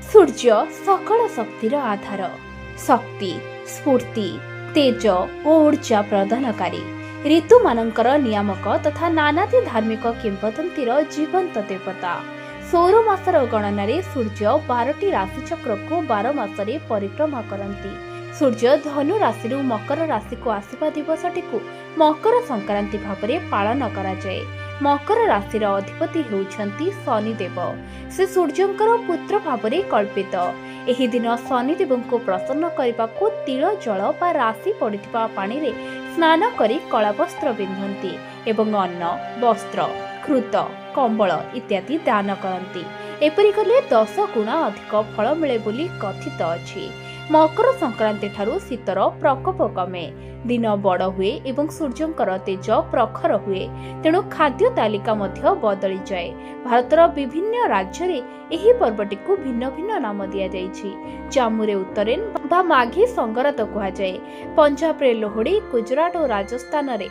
सूर्य सकल शक्तिर आधार, शक्ति, स्फूर्ति, तेज और ऊर्जा प्रदानकारी, ऋतु मानकर नियामक तथा नानादी धार्मिक किंवदंतीर जीवंत देवता। सौर मासर गणन सूर्य 12टी राशिचक्र को 12 मासरे परिक्रमा करती। सूर्य धनु राशि मकर राशि को आसवा दिवसटी को मकर संक्रांति भाव में पालन कराए। मकर राशि अधिपति होउछंती शनिदेव। से सूर्यंकर पुत्र भाव में कल्पित। एही दिन शनिदेव को प्रसन्न करने को तिल जल बा राशि पड़िथिबा पानी रे स्नान करी कला वस्त्र पिंधंती एवं अन्न वस्त्र घृत कंबल इत्यादि दान करती। एपरि कले 10 गुणा अधिक फल मिले बोली कथित अछि। मकर संक्रांति ठारू शीतर प्रकोप कमे, दिन बड़ हुए एवं सूर्यंकर तेज प्रखर हुए, तेणु खाद्य तालिका मध्य बदली जाए। भारतर विभिन्न राज्य रे एही पर्वटी को भिन्न भिन्न नाम दिया जाइछि। जम्मू रे उत्तरेन बा माघी संगरात कहा जाए। पंजाब रे लोहड़ी, गुजरात और राजस्थान रे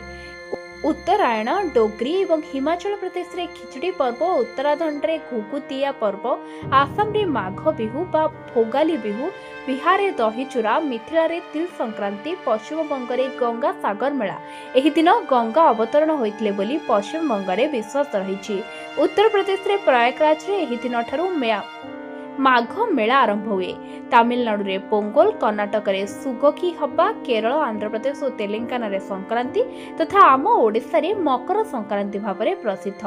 उत्तरायण, डोगरी एवं हिमाचल प्रदेश रे खिचड़ी पर्व, उत्तराखंड रे घुघुतिया पर्व, आसाम रे माघ बिहू बा भोगाली बिहू, बिहार रे दही चूरा, मिथिला रे तिल संक्रांति, पश्चिम बंग रे गंगा सागर मेला। एही दिन गंगा अवतरण होइथिले बोली पश्चिम बंग रे विश्वास रहिछि। उत्तर प्रदेश रे प्रयागराज रे एही दिन ठारू माघ मेला आरंभ हुए। तमिलनाडु रे पोंगल, कर्नाटक रे सुगकी हब्बा, केरल, आंध्र प्रदेश और तेलंगाना रे संक्रांति तथा आम ओडिशा रे मकर संक्रांति भाव में प्रसिद्ध।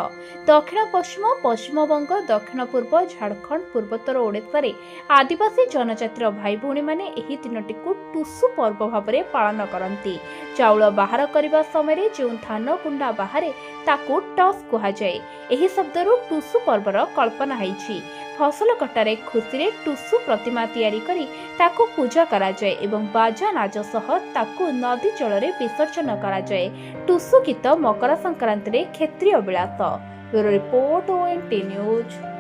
दक्षिण पश्चिम पश्चिमबंग, दक्षिण पूर्व झारखंड, पूर्वोत्तर ओडिशा रे आदिवासी जनजातिर भाई भौणी माने एही दिनटी को टुसु पर्व भाव में पालन करती। चाउल बाहर करने समय जो धान कुंडा बाहर ताकू टस कहा जाए। एही शब्दरू टुसु पर्वर कल्पना होइछि। फसल कटारे खुशी रे टुसु प्रतिमा तैयारी करी ताकू पूजा करा जाए एवं बाजा नाच सह ताकू नदी जल रे विसर्जन करा जाए। टुसु गीत मकर संक्रांति रे क्षेत्रीय विलास। Bureau report ONT news.